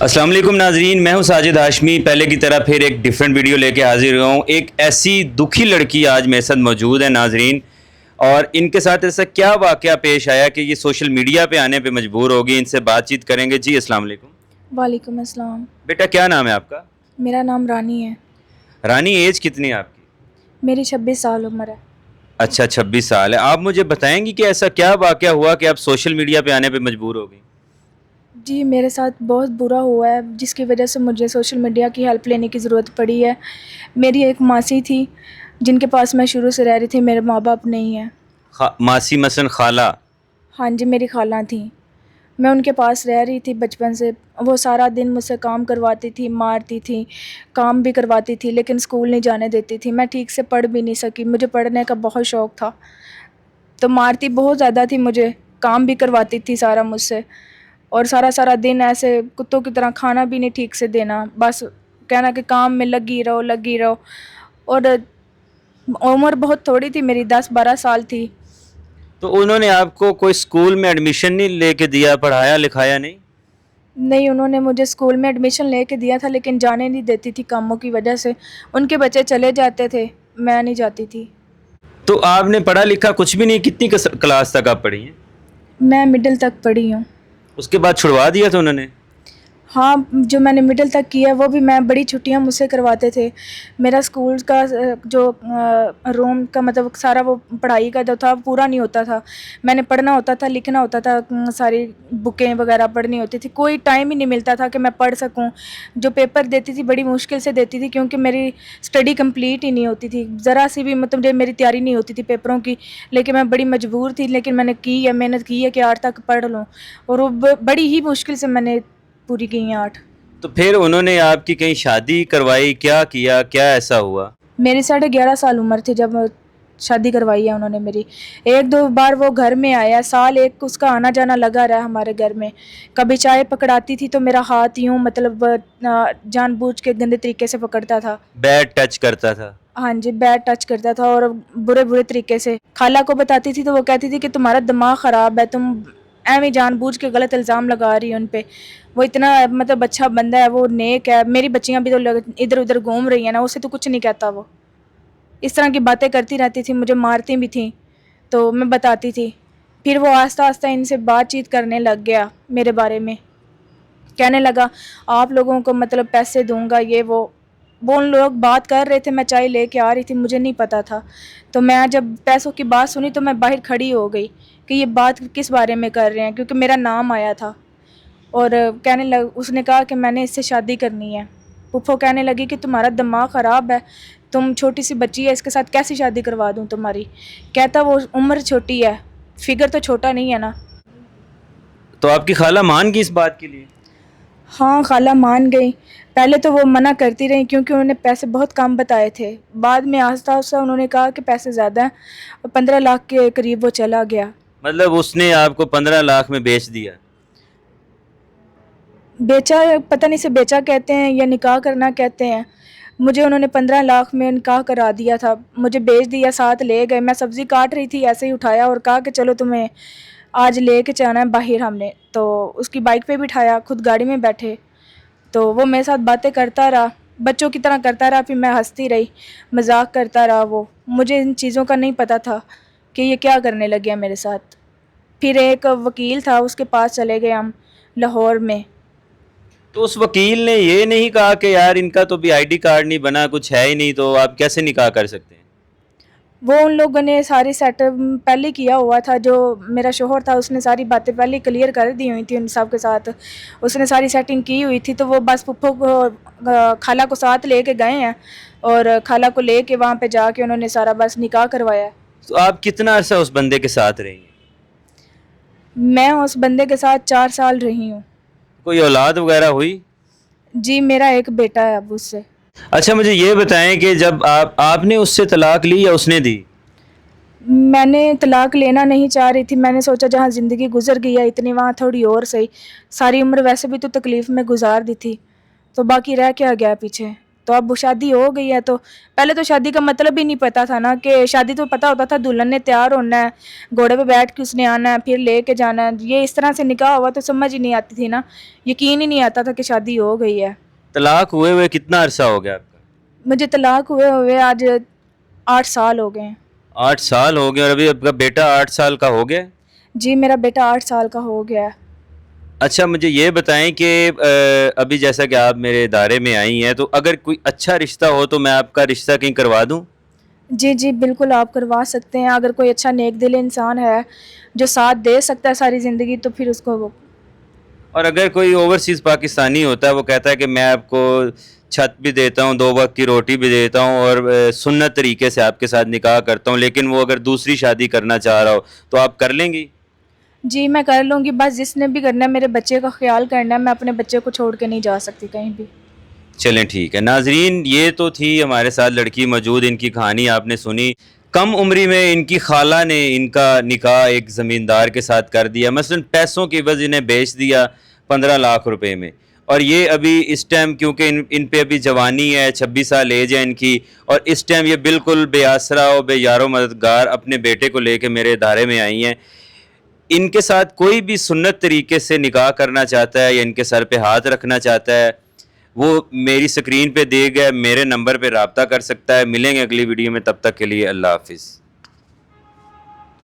السلام علیکم ناظرین، میں ہوں ساجد ہاشمی۔ پہلے کی طرح پھر ایک ڈیفرنٹ ویڈیو لے کے حاضر ہوا ہوں۔ ایک ایسی دکھی لڑکی آج میرے ساتھ موجود ہے ناظرین، اور ان کے ساتھ ایسا کیا واقعہ پیش آیا کہ یہ سوشل میڈیا پہ آنے پہ مجبور ہوگی۔ ان سے بات چیت کریں گے۔ جی السلام علیکم۔ وعلیکم السلام۔ بیٹا کیا نام ہے آپ کا؟ میرا نام رانی ہے۔ رانی، ایج کتنی ہے آپ کی؟ میری 26 سال عمر ہے۔ اچھا 26 سال ہے۔ آپ مجھے بتائیں گی کہ ایسا کیا واقعہ ہوا کہ آپ سوشل میڈیا پہ آنے پہ مجبور ہو گئی؟ جی میرے ساتھ بہت برا ہوا ہے، جس کی وجہ سے مجھے سوشل میڈیا کی ہیلپ لینے کی ضرورت پڑی ہے۔ میری ایک ماسی تھی جن کے پاس میں شروع سے رہ رہی تھی، میرے ماں باپ نہیں ہیں۔ ماسی مثلا خالہ؟ ہاں جی، میری خالہ تھیں۔ میں ان کے پاس رہ رہی تھی بچپن سے۔ وہ سارا دن مجھ سے کام کرواتی تھی، مارتی تھی، کام بھی کرواتی تھی، لیکن اسکول نہیں جانے دیتی تھی۔ میں ٹھیک سے پڑھ بھی نہیں سکی۔ مجھے پڑھنے کا بہت شوق تھا، تو مارتی بہت زیادہ تھی مجھے، کام بھی کرواتی تھی سارا مجھ سے، اور سارا دن ایسے کتوں کی طرح کھانا بھی نہیں ٹھیک سے دینا، بس کہنا کہ کام میں لگی رہو۔ اور عمر بہت تھوڑی تھی میری، 10-12 سال تھی۔ تو انہوں نے آپ کو کوئی اسکول میں ایڈمیشن نہیں لے کے دیا، پڑھایا لکھایا نہیں؟ نہیں، انہوں نے مجھے اسکول میں ایڈمیشن لے کے دیا تھا، لیکن جانے نہیں دیتی تھی کاموں کی وجہ سے۔ ان کے بچے چلے جاتے تھے، میں نہیں جاتی تھی۔ تو آپ نے پڑھا لکھا کچھ بھی نہیں؟ کتنی کلاس تک آپ پڑھی ہیں؟ میں مڈل تک پڑھی ہوں۔ اس کے بعد چھڑوا دیا تھا انہوں نے؟ ہاں، جو میں نے مڈل تک کیا وہ بھی میں بڑی چھٹیاں مجھ سے کرواتے تھے۔ میرا اسکول کا جو روم کا مطلب سارا وہ پڑھائی کا جو تھا پورا نہیں ہوتا تھا۔ میں نے پڑھنا ہوتا تھا، لکھنا ہوتا تھا، ساری بکیں وغیرہ پڑھنی ہوتی تھی، کوئی ٹائم ہی نہیں ملتا تھا کہ میں پڑھ سکوں۔ جو پیپر دیتی تھی بڑی مشکل سے دیتی تھی، کیونکہ میری اسٹڈی کمپلیٹ ہی نہیں ہوتی تھی، ذرا سی بھی مطلب میری تیاری نہیں ہوتی تھی پیپروں کی، لیکن میں بڑی مجبور تھی، لیکن میں نے کی ہے، محنت کی ہے کہ 8 تک پڑھ لوں، اور وہ بڑی ہی مشکل سے میں نے پوری کی ہیں 8۔ تو پھر انہوں نے آپ کی کہیں شادی کروائی؟ کیا کیا؟ کیا ایسا ہوا؟ میری 11.5 سال عمر تھی جب شادی کروائی ہے انہوں نے میری۔ 1-2 بار وہ گھر میں آیا، سال ایک اس کا آنا جانا لگا رہا ہمارے گھر میں۔ کبھی چائے پکڑاتی تھی تو میرا ہاتھ یوں مطلب جان بوجھ کے گندے طریقے سے پکڑتا تھا، بیڈ ٹچ کرتا تھا؟ ہاں جی، بیڈ ٹچ کرتا تھا، اور برے طریقے سے۔ خالہ کو بتاتی تھی تو وہ کہتی تھی کہ تمہارا دماغ خراب ہے، تم ایویں جان بوجھ کے غلط الزام لگا رہی ہو ان پہ۔ وہ اتنا مطلب اچھا بندہ ہے، وہ نیک ہے، میری بچیاں بھی تو ادھر ادھر گھوم رہی ہیں نا، اسے تو کچھ نہیں کہتا۔ وہ اس طرح کی باتیں کرتی رہتی تھی، مجھے مارتی بھی تھیں، تو میں بتاتی تھی۔ پھر وہ آہستہ آہستہ ان سے بات چیت کرنے لگ گیا میرے بارے میں، کہنے لگا آپ لوگوں کو مطلب پیسے دوں گا، یہ وہ ان لوگ بات کر رہے تھے، میں چائے لے کے آ رہی تھی، مجھے نہیں پتا تھا۔ تو میں جب پیسوں کی بات سنی تو میں باہر کھڑی ہو گئی کہ یہ بات کس بارے میں کر رہے ہیں، کیونکہ میرا نام آیا تھا۔ اور اس نے کہا کہ میں نے اس سے شادی کرنی ہے۔ پھپھو کہنے لگی کہ تمہارا دماغ خراب ہے، تم چھوٹی سی بچی ہے، اس کے ساتھ کیسی شادی کروا دوں تمہاری؟ کہتا وہ عمر چھوٹی ہے، فگر تو چھوٹا نہیں ہے نا۔ تو آپ کی خالہ مان گئی اس بات کے لیے؟ ہاں، خالہ مان گئی۔ پہلے تو وہ منع کرتی رہی، کیونکہ انہوں نے پیسے بہت کم بتائے تھے۔ بعد میں آہستہ آہستہ انہوں نے کہا کہ پیسے زیادہ ہیں، 15 لاکھ کے قریب وہ چلا گیا۔ مطلب اس نے آپ کو 15 لاکھ میں بیچ دیا؟ بیچا، پتہ نہیں سے بیچا کہتے ہیں یا نکاح کرنا کہتے ہیں۔ مجھے انہوں نے 15 لاکھ میں نکاح کرا دیا تھا، مجھے بیچ دیا، ساتھ لے گئے۔ میں سبزی کاٹ رہی تھی، ایسے ہی اٹھایا اور کہا کہ چلو تمہیں آج لے کے جانا ہے باہر ہم نے۔ تو اس کی بائک پہ بٹھایا، خود گاڑی میں بیٹھے، تو وہ میرے ساتھ باتیں کرتا رہا، بچوں کی طرح کرتا رہا۔ پھر میں ہنستی رہی، مذاق کرتا رہا۔ وہ مجھے ان چیزوں کا نہیں پتہ تھا کہ یہ کیا کرنے لگے میرے ساتھ۔ پھر ایک وکیل تھا، اس کے پاس چلے گئے ہم لاہور میں۔ تو اس وکیل نے یہ نہیں کہا کہ یار ان کا تو بھی آئی ڈی کارڈ نہیں بنا، کچھ ہے ہی نہیں، تو آپ کیسے نکاح کر سکتے ہیں؟ وہ ان لوگوں نے ساری سیٹ پہلے کیا ہوا تھا، جو میرا شوہر تھا اس نے ساری باتیں پہلے کلیئر کر دی ہوئی تھی ان سب کے ساتھ، اس نے ساری سیٹنگ کی ہوئی تھی۔ تو وہ بس پھپھو کو خالہ کو ساتھ لے کے گئے ہیں، اور خالہ کو لے کے وہاں پہ جا کے انہوں نے سارا بس نکاح کروایا ہے۔ تو آپ کتنا عرصہ اس بندے کے ساتھ رہی ہیں؟ میں اس بندے کے ساتھ 4 سال رہی ہوں۔ کوئی اولاد وغیرہ ہوئی؟ جی میرا ایک بیٹا ہے اب اس سے۔ اچھا مجھے یہ بتائیں کہ جب آپ نے اس سے طلاق لی یا اس نے دی؟ میں نے طلاق لینا نہیں چاہ رہی تھی، میں نے سوچا جہاں زندگی گزر گئی ہے اتنی، وہاں تھوڑی اور صحیح، ساری عمر ویسے بھی تو تکلیف میں گزار دی تھی، تو باقی رہ کیا گیا پیچھے، تو تو اب وہ شادی ہو گئی ہے تو پہلے تو شادی کا مطلب ہی نہیں پتا تھا نا، کہ شادی تو پتہ ہوتا تھا دلہن نے تیار ہونا ہے، گھوڑے پہ بیٹھ کے اس نے آنا ہے، پھر لے کے جانا ہے. یہ اس طرح سے نکاح ہوا تو سمجھ ہی نہیں آتی تھی نا، یقین ہی نہیں آتا تھا کہ شادی ہو گئی ہے. طلاق ہوئے ہوئے کتنا عرصہ ہو گیا آپ کا؟ مجھے طلاق ہوئے ہوئے آج 8 سال ہو گئے ہیں. 8 سال ہو گئے. اور ابھی آپ کا بیٹا 8 سال کا ہو گیا؟ جی میرا بیٹا 8 سال کا ہو گیا ہے. اچھا مجھے یہ بتائیں کہ ابھی جیسا کہ آپ میرے ادارے میں آئی ہیں تو اگر کوئی اچھا رشتہ ہو تو میں آپ کا رشتہ کہیں کروا دوں؟ جی جی بالکل آپ کروا سکتے ہیں. اگر کوئی اچھا نیک دل انسان ہے جو ساتھ دے سکتا ہے ساری زندگی تو پھر اس کو. اور اگر کوئی اوورسیز پاکستانی ہوتا ہے وہ کہتا ہے کہ میں آپ کو چھت بھی دیتا ہوں، 2 وقت کی روٹی بھی دیتا ہوں اور سنت طریقے سے آپ کے ساتھ نکاح کرتا ہوں، لیکن وہ اگر دوسری شادی کرنا چاہ رہا ہو تو آپ کر لیں گی؟ جی میں کر لوں گی، بس جس نے بھی کرنا ہے میرے بچے کا خیال کرنا ہے، میں اپنے بچے کو چھوڑ کے نہیں جا سکتی کہیں بھی. چلیں ٹھیک ہے. ناظرین یہ تو تھی ہمارے ساتھ لڑکی موجود، ان کی کہانی آپ نے سنی. کم عمری میں ان کی خالہ نے ان کا نکاح ایک زمیندار کے ساتھ کر دیا، مثلا پیسوں کی عوض انہیں بیچ دیا 15 لاکھ روپے میں. اور یہ ابھی اس ٹائم کیونکہ ان پہ ابھی جوانی ہے، 26 سال ایج ہے ان کی، اور اس ٹائم یہ بالکل بے آسرا و بے یار و مددگار اپنے بیٹے کو لے کے میرے ادارے میں آئی ہیں. ان کے ساتھ کوئی بھی سنت طریقے سے نکاح کرنا چاہتا ہے یا ان کے سر پہ ہاتھ رکھنا چاہتا ہے وہ میری سکرین پہ دیے گئے میرے نمبر پہ رابطہ کر سکتا ہے. ملیں گے اگلی ویڈیو میں، تب تک کے لیے اللہ حافظ.